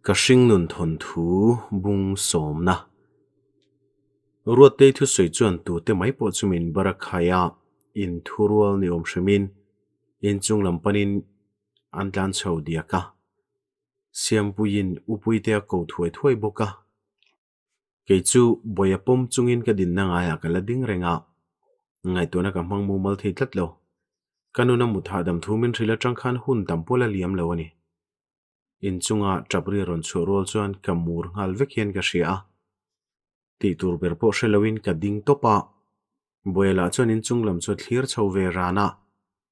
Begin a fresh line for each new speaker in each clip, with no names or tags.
ka hring nun thon thu bung som na ruat te thu soi chuan tu te mai po chumin barakhaya in thurual ni om hremin in chung lampanin an tlan chho dia ka siampuin upui te ko thuai thuai boka ke chu boya pom chungin ka din na ngaya ka lading renga ngai to na ka mang mu mal thei tlat lo kanuna mutha dam thumin thrila tangkhan hun tampola liam lo ani in chunga trapri ron churol chuan kamur ngal vekhian ka hria ti tur ber po hreloin ka ding topa boela chuan in chunglam chu thlir chho ve rana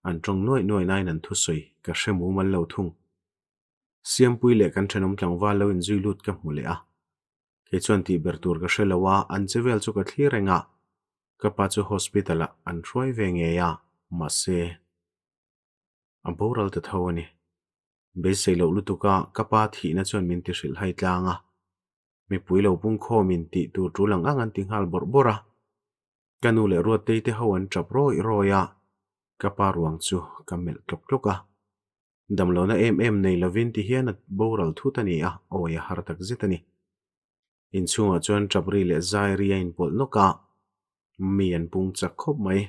an tong noi noi nai nan thu soi ka hremu mal lo thung siampui le kan thenom tlangwa lo in zui lut ka hmule a ke chuan ti ber tur ka hrelowa an chevel chu ka thlirenga ka pa chu hospitala an throi ve nge ya ma se aboral ta thawani be sei lo lutuka ka pa thi na chuan min ti hril hai tlanga mi pui lo pung kho min ti tur tulang angan tinghal borbora kanu le ruat te te hawan trap roi roya ka pa ruang chu kamel klok kloka damlo na em nei lovin ti hian at boral thutani a oya har tak zitani in chunga chuan trapri le zai ria in pol noka mi an pung chak khop mai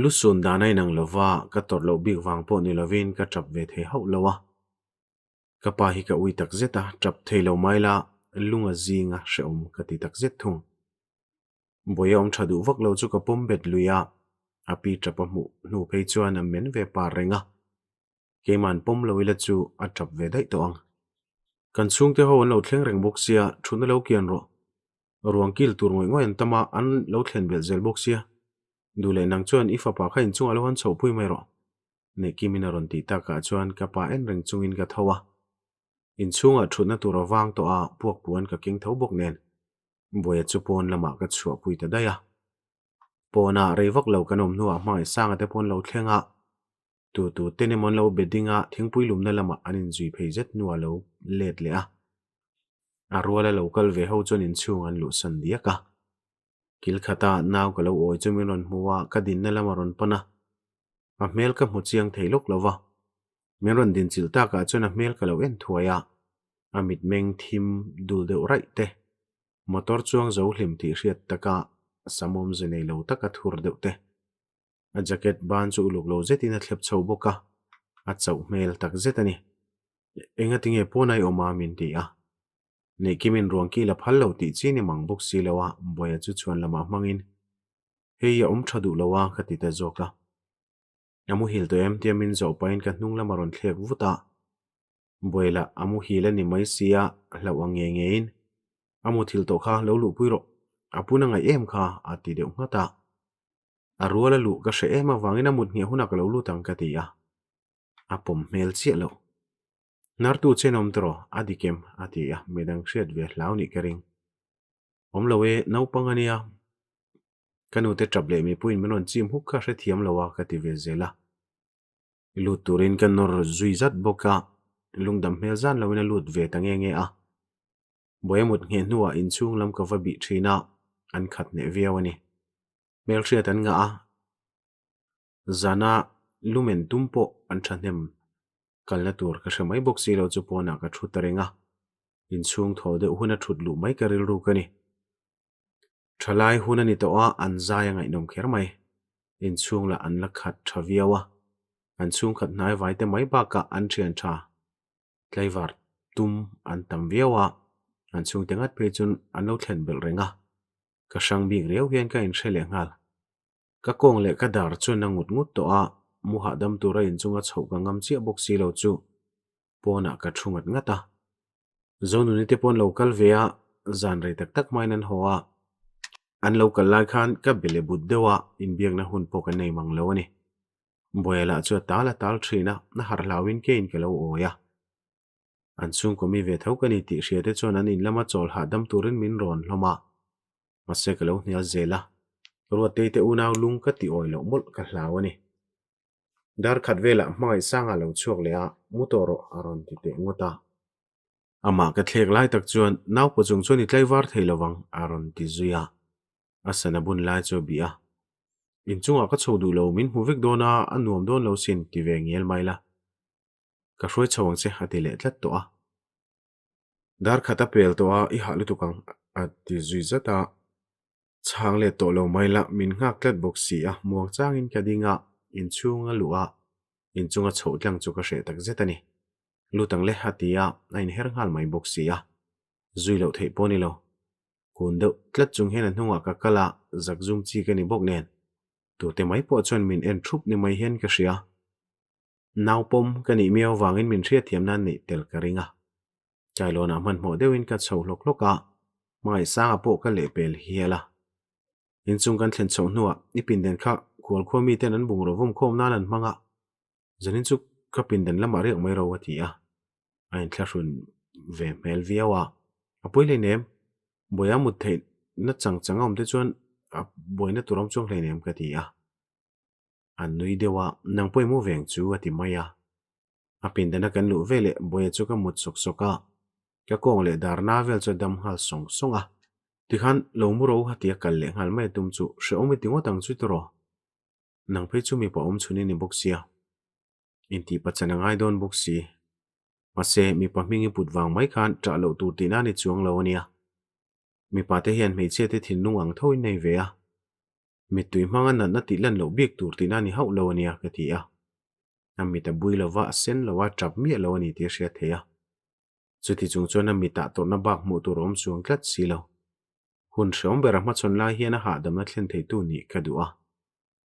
lusun danai nang lova ka torlo big wang po ni lovin ka trap ve the hau lowa ka pa hi ka ui tak zeta trap theilo maila lunga zinga hreom ka ti tak zet thung boya om thadu vak lo chu ka pom bet luya api trapa mu nu phei chuan a men ve par renga keman pom lo ila chu a trap ve dai to ang kan chung te ho an lo thleng reng bok sia thuna lo kian ro ruang kil tur ngoi ngoi an tama an lo thlen bel zel bok sia dule nang chuan ifa pa kha in chung alo han chho pui mai ro ne kimina ron ti ta ka chuan ka pa en reng chungin ka thowa in chunga thuna tur awang to a puak puan ka king tho bok nen boya chu pon lama ka chhuwa pui ta daya pona reivak lo kanom nuwa mai sanga te pon lo thlenga tu tenemon lo bedinga thingpui lumna lama anin zui pheizet nuwa lo let le a arwala local ve ho chon in chung an lu san dia ka kil khata naw ka lo oi chumin ron muwa ka din na lama ron pana a mel ka mu chiang theilok lova meron din chilta ka chona mel ka lo en thuaya amit meng thim dul deuh rai te motor chuang zo hlim ti hriat taka samom zenei lo taka thur deuh te a jacket ban chu uluk lo zetin a thlep chho boka a chau mel tak zetani enga tinge ponai oma min ti a nei kimin ruang ki la phallo ti chini mang buk si lawa boya chu chuan lama mangin heya thadu lawa khati ta zoka amu hil to em tiamin zo pain ka hnung lama ron thlek vuta boila amu hila ni mai sia hlo ange ngein amu thil to kha lo lu puiro apuna ngai em kha ati deuh ngata arwala lu ka hre ema wangina mut nge huna ka lo lu tang ka ti a apom mel chia lo nartu chenom tro adikem ati a medang hriat ve hlauni kering omlowe naupangania kanu te trable mi puin menon chim huk kha hre thiam lowa ka ti ve zela lu turin kan nor zuizat boka lungdam mel zan lawina lut ve tange nge a boyamut nge nuwa in chung lam ka vabi thina an khat ne viawani mel hriat an nga a zana lumen tumpo an thanem kalna tur ka hramai bok si lo chu pona ka thu tarenga in chung tho de huna thut lu mai ka ril ru kani thalai huna ni to a an zaya ngai nom kher mai in chung la an la khat thaviawa an chung khat nai vai te mai ba ka an thian tha tlaivar tum an tam viawa an chung tengat pe chun an lo thlen bel renga ka sang bing reu hian ka in threle ngal ka kong le ka dar chu na ngut ngut to a muha dam tura in chunga chho ka ngam chia bok si lo chu pona ka thungat ngata zonu ni te pon local vea zan rei tak tak mainan hoa an local lai khan ka bele buddewa in biak na hun po ka nei mang lo ani boyala chu tala tal thina na har lawin ke in ke lo oya an chung ko mi ve thau ka ni ti hriate chon an in lama chol ha dam turin min ron hloma mase ka lo hnial zela ruat te unaw lung ka ti oi lo mol ka hlawani dar khat vela mai sanga lo chuak le a mutoro aron ti te ngota ama ka thlek lai tak chuan naw po chung chuan i tlaiwar theilawang aron ti zuya asana bun lai chu bia in chunga ka chodu lo min huvik dona anuam don lo sin ti ve ngel maila ka hroi chawang che hati le tlat to a dar khata pel to a I halu tukang a ti zui zata chang le to lo mai la min ngak tlet bok si a muang chang in kadinga in chunga lua in chunga chho tlang chu ka hre tak zetani lutang le hatia a in her ngal mai bok si a zui lo thei poni lo kun deuh tlat chung hen an hnunga ka kala zak zum chi ka ni bok nen tu te mai po chon min en thup ni mai hen ka hria naw pom ka ni miaw wangin min hria thiam nan ni tel ka ringa chailona man mo deuhin ka chho lok loka mai sanga po ka le pel hiala in chung kan thlen chho hnuwa ipin den kha khwal khwami ten an bung ro vom khom nan an hmanga zanin chu ka pin den lama riak mai ro ati a ain thla hrun ve mel viawa apoi le nem boya mut thei na chang om te chuan a boina turam chung le nem ka ti a an nui dewa nang poi mu veng chu ati maya apin den kan lu vele boya chu ka mut sok soka ka kong le dar na vel chu dam hal song songa tikhan lo mu ro hatia kal le ngal mai tum chu hre omi tingo tang chu tro nang phei chu mi pa om chuni ni boxia inti pachana ngai don boxi mase mi pa mingi putwang mai khan tra lo tur tina ni chuang lo ania mi pa te hian mei che te thin nuang thoi nei ve a mi tui hmanga nan na ti lan lo biak tur tina ni hau lo ania ka ti a am mi ta bui lova sen lova trap mi lo ani ti hria theya chuti chung chuan mi ta to na bak mu tur om chuang tlat si lo hun hreom bera ma chon lai hian a ha dam na thlen thei tu ni ka du a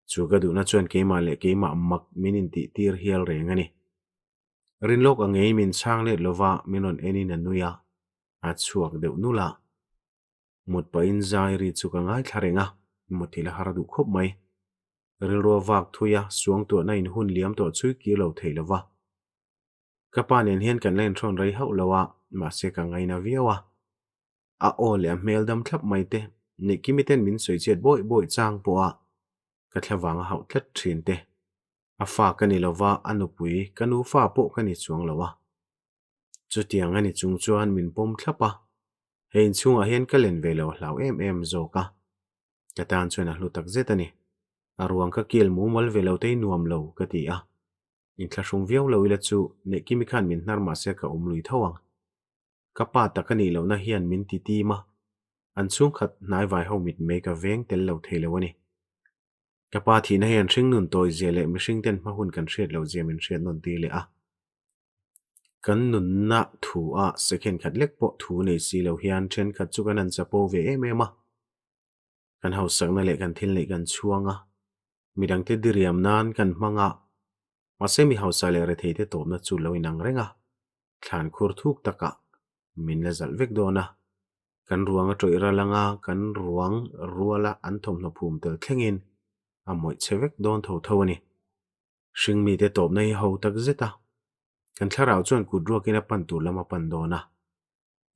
chu ka du na chuan keima le keima mak minin ti tir hial reng ani rin lok a ngei min chang le lova minon eni na nuya a chuak deuh nula mut pa in zai ri chu ka ngai thlarenga muthila har du khop mai ril ro wak thuya suang to na in hun liam to chui ki lo thei lova kapan en hian kan len thron rei hau lawa ma se ka ngai na viawa a ole a mel dam thlap mai te ni kimiten min soi chet boi boi chang po a ka thlawanga hau tlat thin te a fa kani lova anupui kanu fa po kani chuang lawa chutiang ani chung chuan min pom thlapa hein chung a hian kalen velo hlau em zoka katan chuan a hlutak zetani arwang ka kil mu mal velo te nuam lo ka ti a in thlashung viau lo ila chu ne kimi khan min hnar ma se ka umlui thawang kapa takani lo na hian min ti ti ma an chung khat nai vai ho mit me ka veng tel lo thei lo ani kapa thi na hian hring nun toi zele mi hring ten ma hun kan hriat lo zia min hriat non ti le a kan nun na thu a second khat lek po thu nei si lo hian then khat chu kan an chapo ve em em a kan hau sak na le kan thil nei kan chuanga midang te diriam nan kan hmanga mase mi hau sa le re thei te top na chu lo inang renga thlan khur thuk taka min la zal vek dona kan ruanga troi ra langa kan ruang ruala an thom na phum tel thlengin amoi chevek don tho tho ani hring mi te top nei ho tak zeta kan thlarau chuan kudruakina pan tur lama pan dona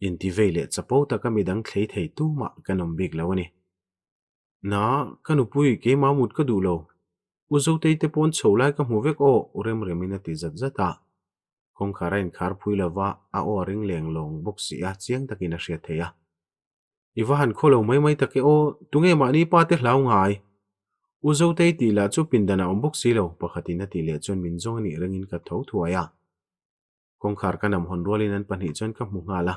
inti veile chapo taka midang thlei thei tu ma kanom bik lo ani na kanupui ke mamut ka du lo uzo te te pon cholai ka mu vek o urem remina ti zat zata kong kharain khar phui lawa a o ring leng long bok si a chiang takina hria theya iwahan kholo mai take o tunge ma ni pa te hlau ngai uzo te ti la chu pindana ombok si lo pakhatina ti le chon min zong ni rengin ka tho thuaya kong khar kanam hon rolin an pani chon ka mu ngala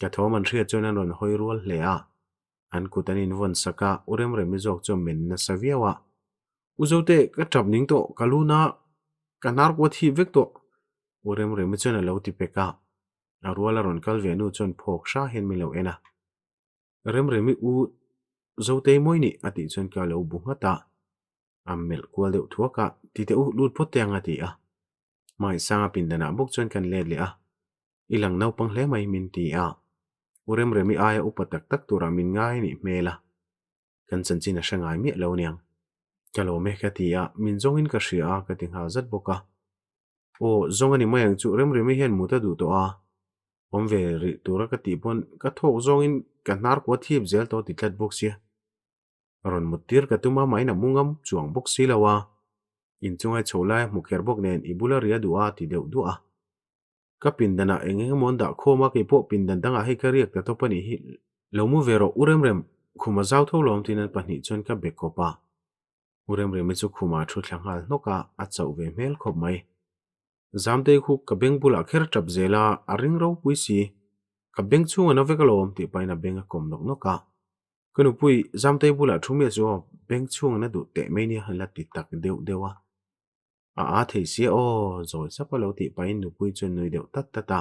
ka tho man hria chon an ron hoi rol hle a an kutanin von saka urem remi jok chom men na saviawa uzote ka trap ning to kaluna kanar ko thi vek to urem remi chon lo ti peka arwala ron kal venu chon phok sha hen mi lo ena rem remi u zote moini ati chon ka lo bungata ammel kwal deuh thuaka ti te u lut photeng ati a mai sanga pindana bok chon kan le le a ilang nau pang hle mai min ti a urem remi aya upatak tak tura min ngai ni mela kan chanchina shangai mi lo niang kalo me ka ti a min zongin ka hria ka ting ha zat boka o zongani mayang chu rem remi hian muta du to a omve ri tura ka ti pon ka thok zongin ka nar ko thiep zel to ti tlat bok sia ron mutir ka tuma mai na mungam chuang bok si lawa in chungai cholai mukher bok nen ibula ria du a ti deuh du a ka pindana enge monda khoma ke po pindan danga he kariak ta topani hi lomu vero urem rem khuma zaw tho lom tinan pani chon ka bekopa urem rem chu khuma thu thlangal noka a chau ve mel khop mai zamte khu ka bengbula kher tap zela aring ro puisi ka beng chunga na veka lom ti paina benga kom nok noka kanu pui zamtei bula thumia chu beng chunga na du te mai ni han la ti tak deu dewa a thei sia o zoi sapalo ti pain nu pui chun nui deu tat tata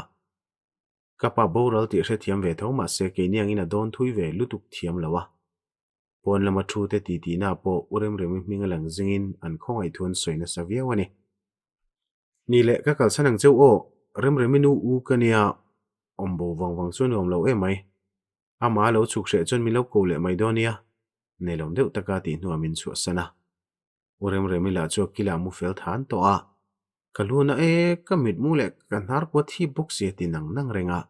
kapa boral ti hre thiam ve thoma se ke niang ina don thui ve lutuk thiam lawa pon lama thu te ti na po urem remi minga lang zingin an khongai thun soina savia wani ni le ka kal sanang cheu o rem remi nu u kania ombo wang wang chun om lo e mai ama lo chuk hre chun mi lo ko le mai donia ne lom deuh taka ti hnuam in chu sana urem remi la chu kila mu fel than to a kaluna e kamit mu le kanar ko thi box ye ti nang nang renga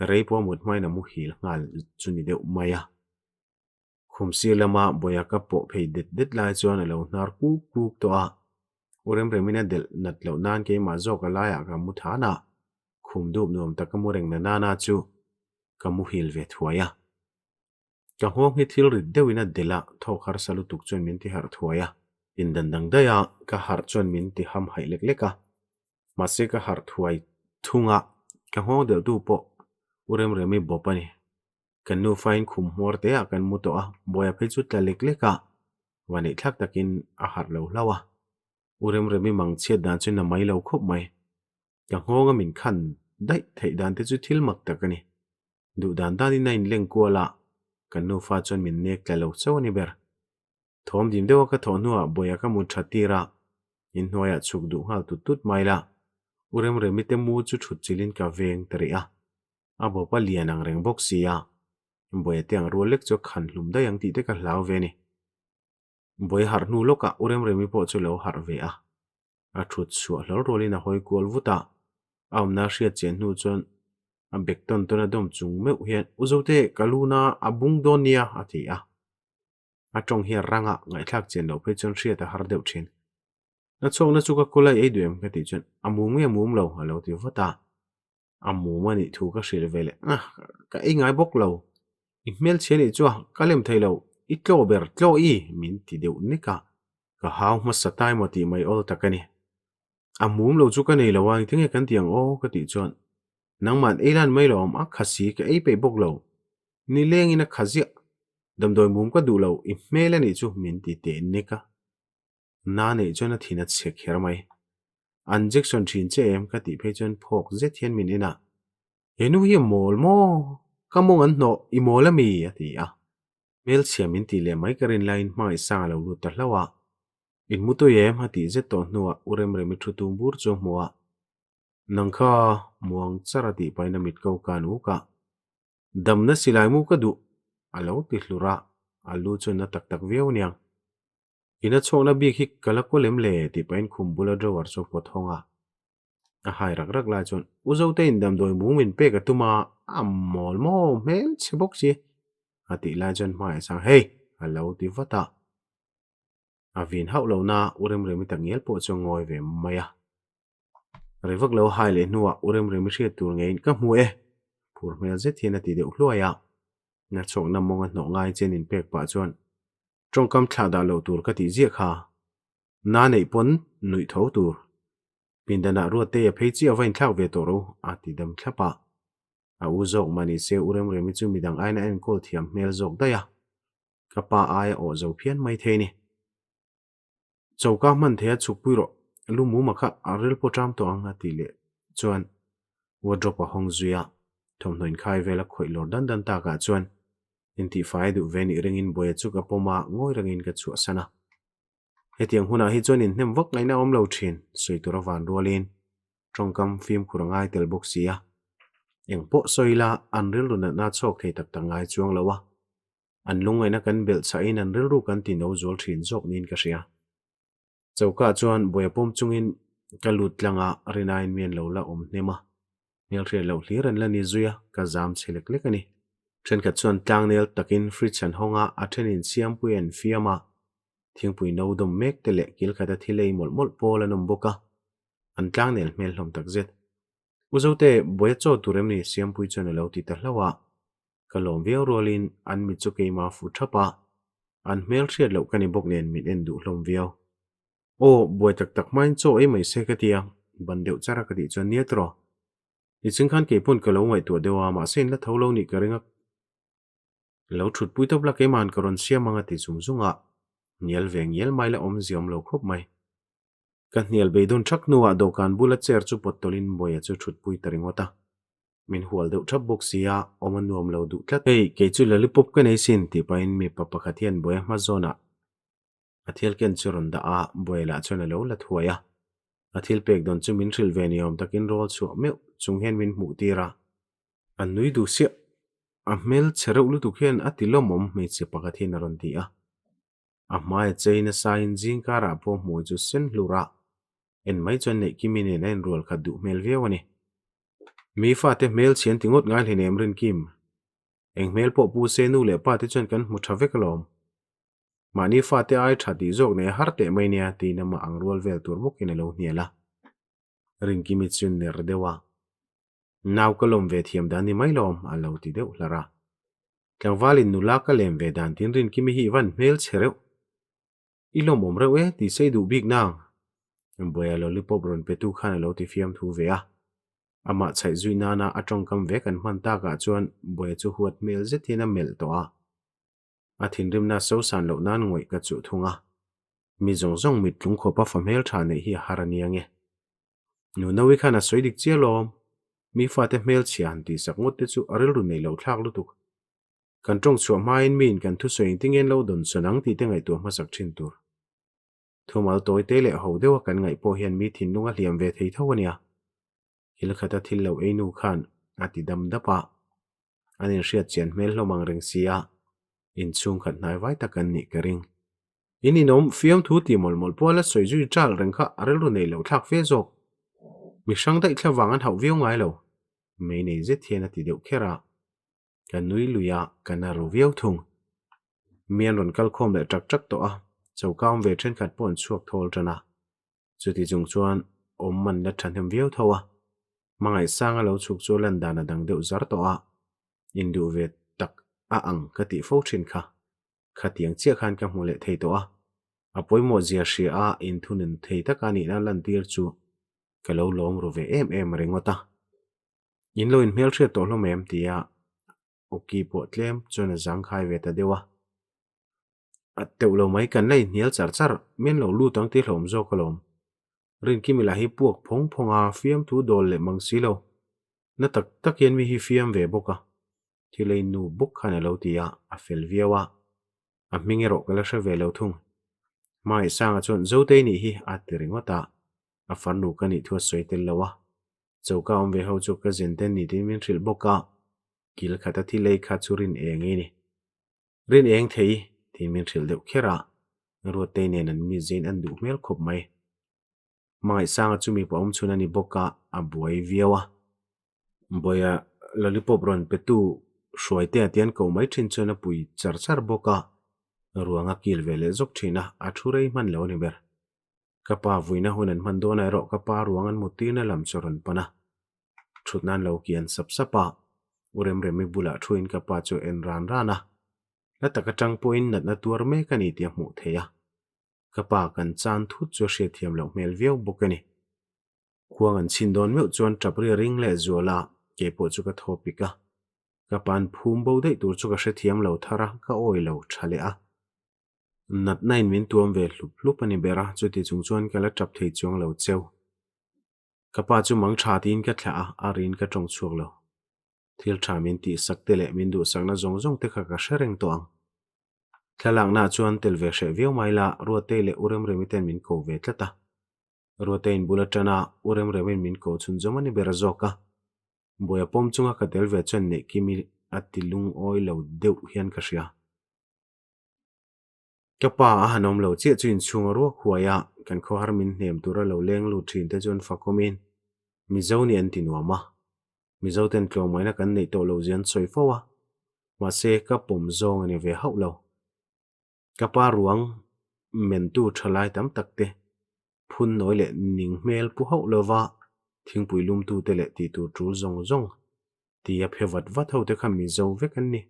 rei po mut mai na mu hil ngal chuni deuh maya khumsi lama boya ka po phei det lai chuan alo nar ku to a urem remina del nat lo nan ke ma zo ka la ya ka mu thana khum dup nuam ta ka mu reng na na chu ka mu hil ve thuaya ka hong hi thil rit deuina dela tho khar salu tuk chuan min ti har thuaya in dan dang daya ka har chuan min ti ham hai lek leka ma se ka har thuai thunga ka hong del tu po urem remi bopani kan nu fain khum mor te a kan mu to a boya phei chu tla lek leka wani thak takin a har lo lawa urem remi mang che dan chu na mai lo khop mai ka hong min khan dai thei dan te chu thil mak takani du dan da ni nain leng kuala kan nu fa chuan min nek tla lo chawani ber thom dim dewa ka tho nuwa boya ka mu thatira in hnoya chuk du hal tut mai la urem remi te mu chu thut chilin ka veng tari a abo pa lianang reng bok sia boya tiang rolek cho khan hlum da yang ti te ka hlau ve ni boy har nu loka urem remi po chu lo har ve a thut suwa hlor rolin a hoi kol vuta aum na hriat chen nu chon a bekton tona dom chung meu hian uzote kaluna abung donia ati a tong hi ranga ngai thak chen lo pe chon hriat a har deuh thin na chong na chu ka kolai ei duem ka ti chon amum lo alo ti vata amum ani thu ka hril vele ka ei ngai bok lo i mel chen i chu kalem thei lo i tlo ber tlo i min ti deuh nika ka haw ma satai mo ti mai ol takani amum lo chu ka nei lo wang thenge kan tiang o ka ti chon nangman eilan mai lo am a khasi ka ei pe bok lo ni leng ina khazia damdoi mum ka du lo i mel ani chu min ti te nika na nei chona thina chek her mai an jackson thin che em ka ti phe chon phok je thian min ina enu hi mol mo kamong an no i molami ati mel siam in ti le mai karin line mai sang lo lu ta hlawa in muto yem hati je to nuwa urem remi thutum bur chu muwa nangkha muang charati paina mit ko kanu ka damna silai mu ka du alo ti hlura alu chu na tak tak veu niang ina chona bi hi kala ko lem le ti pain khum bula drawar chu pothonga a hai rak la chon uzo te in dam doi mu min pe ka tuma amol mo mel chebok chi ati la jon mai sang hey alo ti vata avin hau lo na urem remi tangiel po chu ngoi ve maya revak lo hai le nuwa urem remi hria tur ngein ka hmu e phur mel je thiana ti deuh hluaya na chok na monga no ngai chen in pek pa chuan tongkam thla da lo tur ka ti zia kha na nei pon nui tho tur pindana ru te a phei chi avain thlau ve to ro a ti dam thlapa a u zok mani se urem remi chu midang aina en kol thiam mel zok da ya kapa ai o zo phian mai the ni chौका man thea chukpuiro lumu makha arel potram to anga tile chuan wardrobe hong zuya thomnoin khai vela khoi lor dan ta ka chuan inti fai du veni ringin boya chuka poma ngoi rangin ka chu sana hetiang huna hi chuan in hnem vak ngaina om lo thin soitura van rolin tongkam film kurangai tel boxia eng po soila anril runa na chok thei tak tangai chuang lawa anlungai na kan bel cha in anril ru kan ti no zol thin jok nin ka ria chauka chuan boyapom chungin kalut langa rinain mian lo la om nema nel thre lo hliran la ni zuya ka zam chelek lekani then ka chuan tlang nel takin fridge honga athenin siam puan fiama thingpui no dom mek tele kil khata thilei mol pola nom boka an tlang nel mel hlom tak zet uzote boya cho turem ni siam pui chuan lo ti ta hlawa kalom veo rolin an mi chu keima fu thapa an mel thriat lo kani bok nen min en du hlom veo o boy tak main cho ei mai se ka tia ban deuh chara ka ti chon niatro i ching khan ke pon ka lo ngai tu dewa ma sen la tholo ni ka ringa lo thut pui top la ke man karon siam anga ti zum zunga nial veng yel mai la om ziom lo khop mai kan nial be don thak nuwa dokan bula cher chu potolin boya chu thut pui taringota min hual deuh thap bok sia oma nuam lo du tlat ei ke chu lollipop ka nei sin ti pain mi papa khathian boya ma zona athil ken churon da a boila chona lo la thuaya athil pek don chu min ril ve niom takin rol chu me chung hen min mu tira an nui du sia a mel chereu lu tu khian atilomom me che pakathin aron ti a mai chaina sain jing kara po mu chu sen lura en mai chon nei kimine nen rol kha du mel viawani mi fa te mel chen tingot ngai hlenem rin kim eng mel po pu se nu le pa te chon kan mu thavekalom mani fa te ai thati jok ne har te mai nia ti na ma ang rol vel tur mukin lo hniala rin kimi chun ner dewa naw kalom ve thiam dan ni mai lom a lo ti deuh hlara tlangwalin nula ka lem ve dan tin rin kimi hi van mel chereu ilom om rewe ti sei du big nang boya lollipop ron petu khan lo ti fiam thu ve a ama chai zui nana atong kam ve kan man ta ka chuan boya chu huat mel zetina mel to a athin rim na so san lo nan ngoi ka chu thunga mi zong zong mit tlung kho pa famel tha ne hi haraniange nu nawi khana soidik chialom mi fa te mel chian ti sakngot te chu aril ru nei lo thlak lu tuk kan tong chu main min kan thu soing tingen lo don sonang ti te ngai tu ma sak thin tur thumal toy te le ho dewa kan ngai po hian mi thin nunga hliam ve thei thawania hil khata thil lo einu khan ati dam dapa anin riat chen mel lomang reng sia in chung khat nai vai takan ni karing ini nom fiam thu ti mol mol pola soi ju chal reng kha arel ru nei lo thlak fe jok mi sang dai thlawangan hau viau ngai lo mei nei je thiana ti deuh khera kan nui luya kana ro viau thung mian ron kal khom le trak trak to a chawkam ve then khat pon chuak thol tana chuti chung chuan om man la thanem viau thowa mangai sanga lo chuk chu lan dana dang deuh zar to a indu ve tak a ang ka ti fo thin kha khatiang chia khan ka mule thei to a apoimo zia shi a in thunin thei takani na lan tir chu kalo lom ro ve em ringota in lo in mel thre to lo mem tia oki po tlem chona jang khai ve ta dewa ateulo mai kan nei nial char char men lo lu tang ti hlom zo kolom rin kimila hi puak phong phonga fiam thu dol le mang silo na tak takian mi hi fiam ve boka thilei nu buk khana lo tia a fel viawa a mingero kala hre ve lo thung mai sanga chon zo te ni hi atiringota a farnu kani thua soitel lawa chawka om ve ho chu ka zenten ni tin min ril boka kil khata thilei kha churin engi ni rin eng thei tin min ril deuh khera ro te nen an mi zin an du mel khop mai mai sanga chumi pa om chuna ni boka a buai viawa boya lollipop ron petu hruai te atian ko mai thin chona pui char char boka ruanga kil vele zok thina a thurei man lo ni ber kapa vuina hunan man do na ro kapa ruangan mutina lam choron pana thutnan lo kian sap sapa urem remi bula thuin kapa chu en ran rana la takatang point nat na tur me kani tia mu theya kapa kan chan thu chu hre thiam lo mel viau bokani khuang an chin don meu chuan trapri ring le zola ke po chu ka thopika kapan phum bo dei tur chu ka hre thiam lo thara ka oi lo thale a nat nain min tuam ve hlup hlup ani bera chuti chung chuan kala trap thei chuang lo cheu kapa chu mang tha tin ka thla a rin ka tong chuak lo thil tha min ti sakte le min du sakna zong zong te kha ka shereng to ang thlalang na chuan tel ve hre viau mai la ruate le urem remiten min ko ve tlata ruate in bulatana urem remin min ko chun zomani bera zoka boya pom chunga ka tel ve chen ne kimi atilung oi lo deuh hian ka hria kapa a hanom lo che chuin chunga ro khuaya kan kho har min hnem tura lo leng lu thin te chon fakomin mizoni an tinuama mizoten tlo maina kan nei to lo zian soi fowa ma se ka pom zong ani ve hau lo kapa ruang men tu thalai tam takte phun noi le ning mel pu hau lova thingpui lum tu te le ti tu tru zong zong ti a phevat va thau te kham mi zo ve kan ni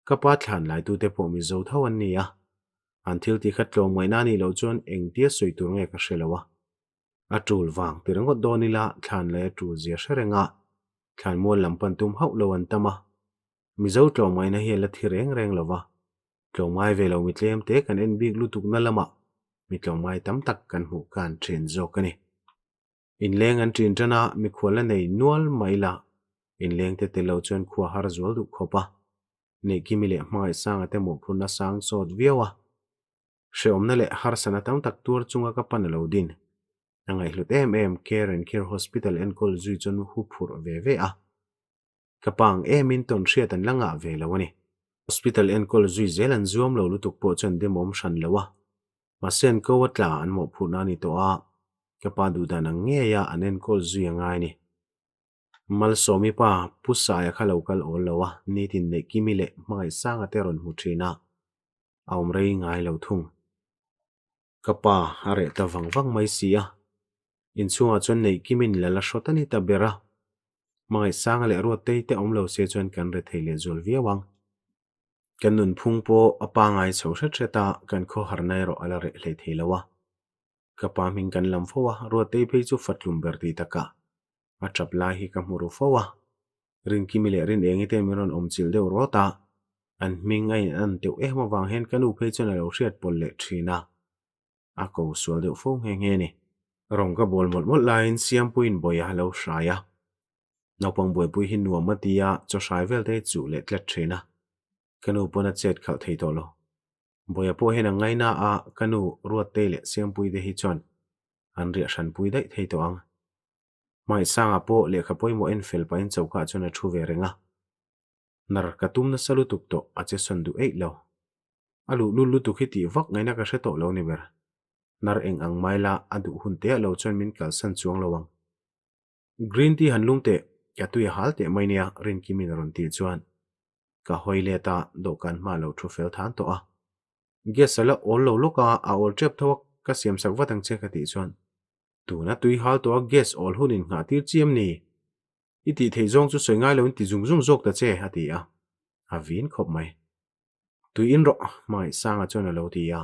kapa thlan lai tu te po mi zo thau an ni a until ti khat lo mai na ni lo chon eng tia soi tur nge ka hrelowa a tul wang ti rangot donila thlan le tu zia hrerenga thlan mual lampan tum hau lo an tama mi zo tlawng mai na hi la thi reng lova tlawng mai ve lo mi tlem te kan en big lutuk na lama mi tlawng mai tam tak kan hmu kan thin zawk ani in leng an trin tana mi khuala nei nual mai la in leng te te lo chuan khuwa har zual du khopa nei kimi le hmai sang ate mo phun na sang sot viawa she omna le har sana tam tak tur chunga ka pan lo din angai hlut care and care hospital en kol zui chon hu phur ve a kapang min ton hriat an langa ve lo ani hospital en kol zui zelan zuam lo lutuk po chon demom hran lowa masen ko watla an mo phuna ni to a kapa du dan ang nge ya an en kol zui angai ni mal somi pa pusa ya kha local ol lowa ni tin ne kimi le mai sang ate ron hu thina aum rei ngai lo thung kapa are ta wang mai sia in chunga chon nei kimin lala shotani ta bera mai sang le ro te om lo se chon kan re theile zol viawang kan nun phung po apa ngai chho theta kan kho har nai ro ala re hle theilawa kapa min kan lam fowa ro te phei chu fatlum berti taka a trap lai hi ka muru fowa rin kimile rin engi te miron omchil deu rota an mingai an teu ehma wang hen kanu phei chon lo hriat pol le thina a ko sual deu fo nge ni rong ka bol mol lain siam puin boya lo hraya naupang boi pui hin nuam matia cho hrai vel te chu le tlet thina kanu pona chet khal thei to lo boya po hen angai na a kanu ruat te le siam pui de hi chon an ria hran pui dai thei to ang mai sanga po le kha poi mo en fel pain chauka chona thu ve renga nar katum na salu tuk to ache son du ei lo alu lu tu khiti vak ngai na ka hre to lo ni ber nar eng ang maila adu hun te lo chon min kal san chuang lowang green tea hanlung te ya tu ya hal te mai nia rin kimin ron ti chuan ka hoile ta do kan ma lo thu fel than to a gesala ol lo loka a ol trep thok ka siam sak watang che ka ti chuan tu na tui hal to gas ol hunin nga tir chiam ni iti thei zong chu soi ngai lo ti zum zok ta che hati a vin khop mai tui in ro mai sanga chona lo ti ya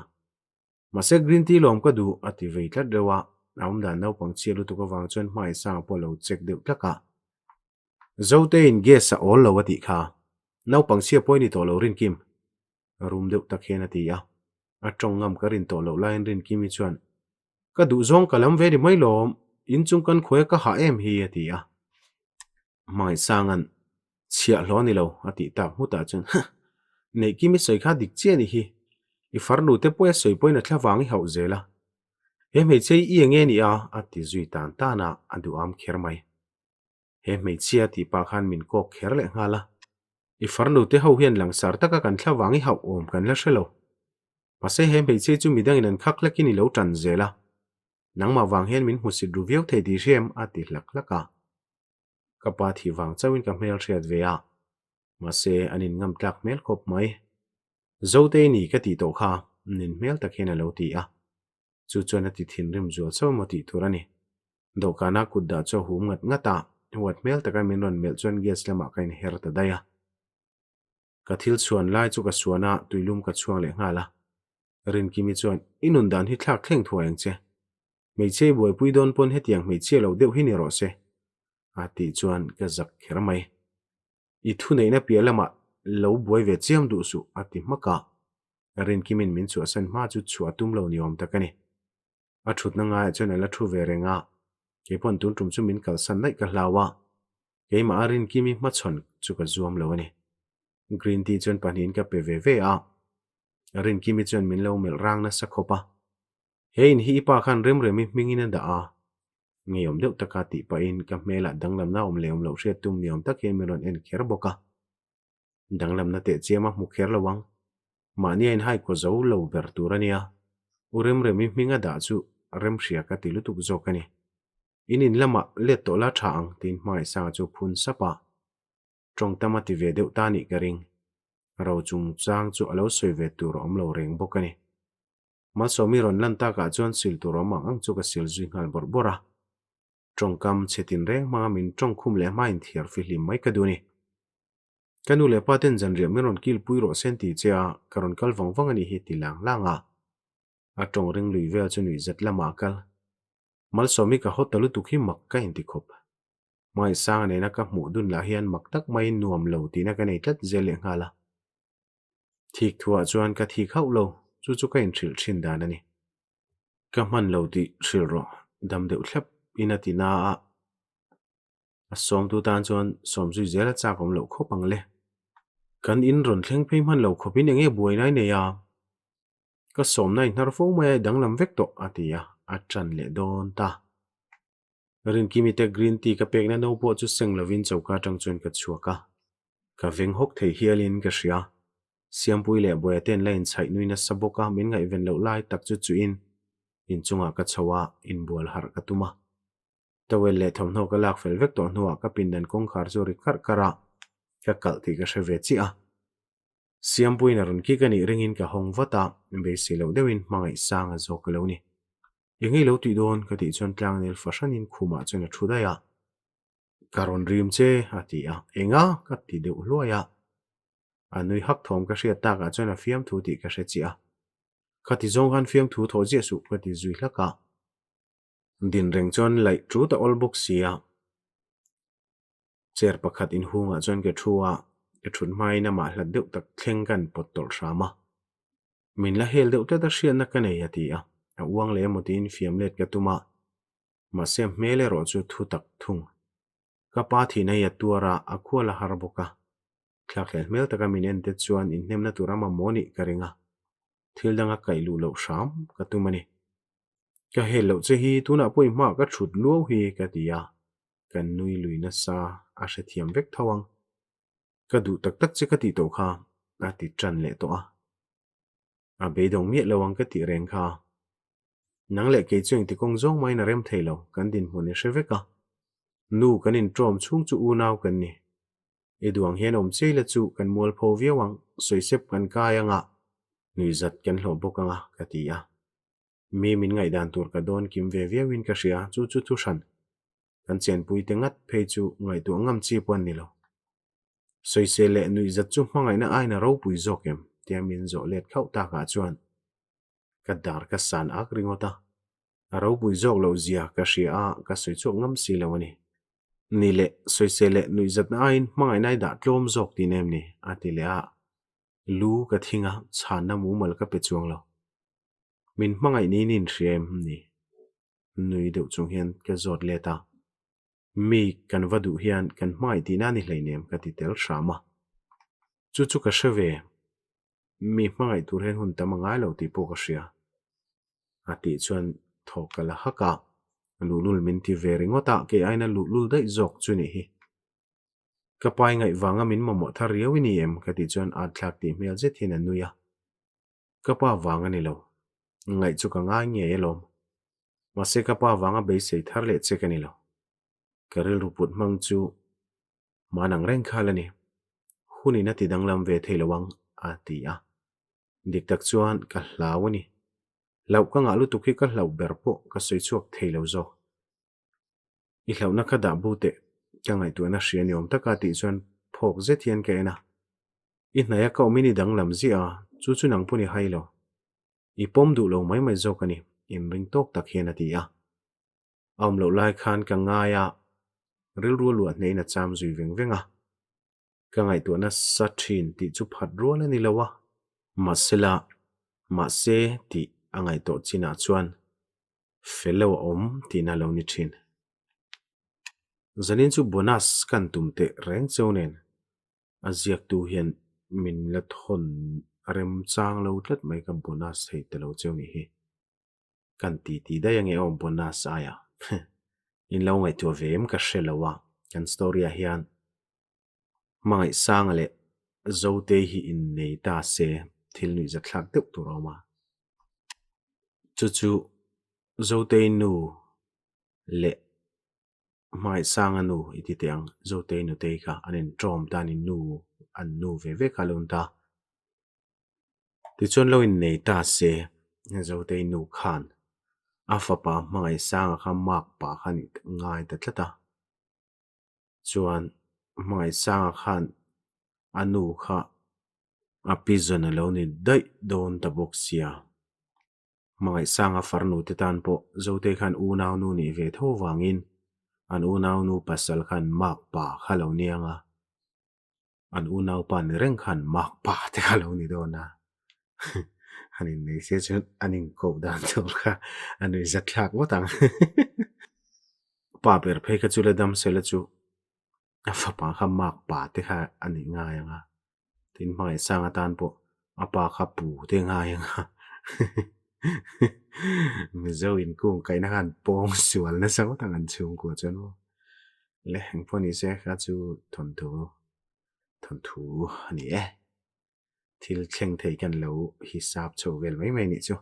ma se green tea lom ka du ati vei tlat rewa aum dan no pang chialu tu ka wang chon mai sang po lo check deu tlaka zote in gas a ol lo ati kha no pang chia poi ni to lo rin kim room deu tak hen ati ya a tong ngam ka rin to lo line rin kimi chuan ka du zong kalam ve ni mai lom in chung kan khoe ka ha em hi ati ya mai sangan chia lo ni lo ati ta huta chun nei kimi soi kha dik che ni hi I farnu te poe soi poe na tla wangi hau zela he mei chei I nge ni a ati zui tan ta na adu am kher mai he mei chia ti pa khan min ko kher le ngala I farnu te hau hian lang sar taka kan tla wangi hau om kan la shelo pase he mei chei chu midang in an khak la kini lo tan zela nangma wang hian min husit ru viau thei di rem ati lak laka kapa thi wang chawin ka mel riat ve a mase anin ngam tlak mel khop mai zote ni ka ti to kha nin mel tak hena lo ti a chu chona ti thin rim zo chaw mo ti thurani do kana kudda cho hum ngat ngata wat mel taka min ron mel chon gas lama kain her ta daya ka thil chuan lai chu ka suana tuilum ka chuang le ngala rin kimi chuan inun dan hi thlak thleng thuang che mei che boi pui don pon hetiang mei che lo deuh hi ni ro se ati chuan ka zak kher mai I thu nei na pia lama lo boi ve chiam du su ati maka rin kimin min chu asan ma chu chua tum lo ni om takani a thut na nga chon ala thu ve renga ke pon tun tum chu min kal san nai ka hlawa ke ma rin kimi ma chon chu ka zuam lo ani green tea chon panin ka pe ve a rin kimi chon min lo mel rang na sakhopa hein hi pa khan rem remi mingin da a ngeyom deuh taka ti pa in ka mela danglam na om leom lo hriat tum niom tak he miron en kher boka danglam na te chiama mu kher lawang ma ni en hai ko zo lo ber turania urem remi minga da chu rem hria ka ti lutuk zokani inin lama le to la thang tin mai sa chu phun sapa trong tamati ve deuh ta ni garing ro chung chang chu alo soi ve tur om lo reng bokani ma somi ron lan ta ka chon sil tur om ang chu ka sil zui ngal bor bora trong kam chetin reng ma min trong khum le main thiar fi hlim mai ka duni kanu le paten jan ria meron kil puiro senti chea karon kal wangwang ani hi tilang langa a tong ring lui vel chu nui zat lama kal mal somi ka hotalu tukhi mak ka inti khop mai sang này na ka mu dun la hian mak tak mai nuam lo ti na ka nei tlat zel le ngala thik thua chuan ka thi khau lo chu chu ka in thil thin dan ani ka man lo ti thil ro dam deuh thlap ina ti na a som tu tan chuan som zui zela cha kom lo khopang le kan in ron thleng phei man lo khopin enge buai nai ne ya ka som nai nar fo mai danglam vek to atia a tran le don ta rin kimi te green tea ka pek na no po chu seng lovin chauka tang chuan ka chuaka ka veng hok thei hialin ka hria siampui le boya ten lain chai nuina saboka min ngai ven lo lai tak chu chu in chunga ka chawa in bual har ka tuma tawel le thomno ka lak fel vek to hnuwa ka pindan kong khar chu ri khar kara ka kal ti ka hre chi a siampui na run ki ka ni ringin ka hong vata be silo dewin mangai sanga zo ka lo ni engei lo ti don ka ti chon tlang nel fashanin khuma chuna thuda ya karon rim che atia enga ka ti de ulwa anui hak thom ka hria ta ka chona fiam thu ti ka hre chi a khati zong han fiam thu tho je su ka ti zui hlaka din reng chon lai tru ta all book sia cher pakhat in hunga chon ke thuwa ke thun mai na ma hlat deuh tak thleng kan potol rama min la hel deuh ta da hrian na ka nei atia a uang le motin fiam let ka tuma ma sem mele ro chu thu tak thung ka pa thi na ya tuara akhwala harboka thlak le mel taka minen te chuan in hnemna turama moni karinga thildanga kailu lo sham ka tumani ka helo che hi tuna poi ma ka thut luo hi ka tia kan nui luina sa a hre thiam vek thawang ka du tak tak che ka ti to kha a ti tran le to a beidong mi lawang ka ti reng kha nang le ke chuang ti kong zong mai na rem thailo kan din hmone hreveka nu kanin trom chung chu u naw kan ni eduang hian om cheila chu kan mual pho viawang soisep kan kayanga nui zat kan hlo bokanga ka tia mi min ngai dan tur ka don kim ve viawin ka hria chu chu thu hran kan chen pui te ngat phei chu ngai tu ngam chi pon ni lo soise le nui zat chu hmangai na ai na ro pui zokem tiamin zo let khau ta ka chuan ka dar ka san ak ringota a ro pui zok lo zia ka hria ka soi chu ngam si lo ani ni le soise le nui zat na ain hmangai nai da tlom zok ti nem ni ati le a lu ka thinga chan na mu mal ka pe chuang lo min hmangai ni nin hriem ni nui deuh chung hian ka zot leta mi kan vadu hian kan hmai ti na ni hleinem ka ti tel rama chu chu ka hre mi hmangai tur hen hun tamangai lo ti po ka hria ati chuan thokala haka lulul min ti ve ringota ke aina lulul dai zok chu ni hi ka pai ngai wanga min momo thar riawini em ka ti chuan a thlak ti hmel je thin anuya ka pa wanga ni lo ngai chu ka nga nge elom ma se ka pa wanga be sei thar le che ka ni lo karil ruput mang chu manang reng khalani huni na ti danglam ve theilawang ati a dik tak chuan ka hlawani lau ka nga lu tukhi ka hlau berpo ka soi chuak theilo zo I hlau na ka da bute ka ngai tu na hria niom taka ti chuan phok je thian ke na I hnaya ka mini danglam zia chu chu nang puni hailo I pom du lo mai zo kani in ring tok tak hian ati a om lo lai khan ka nga ya ril ru luat nei na cham zui venga ka ngai tu na sa thin ti chu phat ro na ni lawa masela ma se ti angai to china chuan fellow om ti na lo ni thin zanin chu bonus kan tumte reng chonen aziak tu hian min la thon rem chang lo tlat mai ka bonus thei te lo cheu ni hi kan ti da yang e om bonus aya in lo ngai tu vem ka hrelowa kan story a hian mai sang le zote hi in nei ta se thil ni za thlak deuh tu roma chu chu zote nu le mai sang anu iti tiang zote nu te kha anin trom tan in nu an nu ve kalun ta ti chon lo in nei ta se zote nu khan afa pa mai sang kha mak pa khan ngai ta tlata chuan mai sang khan anu kha apizon lo ni dai don ta boxia mai sang a farnu te tan po zote khan u naw nu ni ve tho wangin an unaw nu pasal khan mak pa khalo nianga an unaw pan reng khan mak pa te khalo ni do na hanin nei se chun anin ko dan chol kha anu zatlak watang pa ber phei kha chule dam sela chu fa pa kha mak pa te kha ani nga yanga tin mai sanga tan po apa kha pu te nga yanga mi zo in kung kai na kan pong sual na sang tang an chung ko chan le heng pho ni se kha chu thon thu ani e thil thleng thei kan lo hisap cho vel mai mai ni chu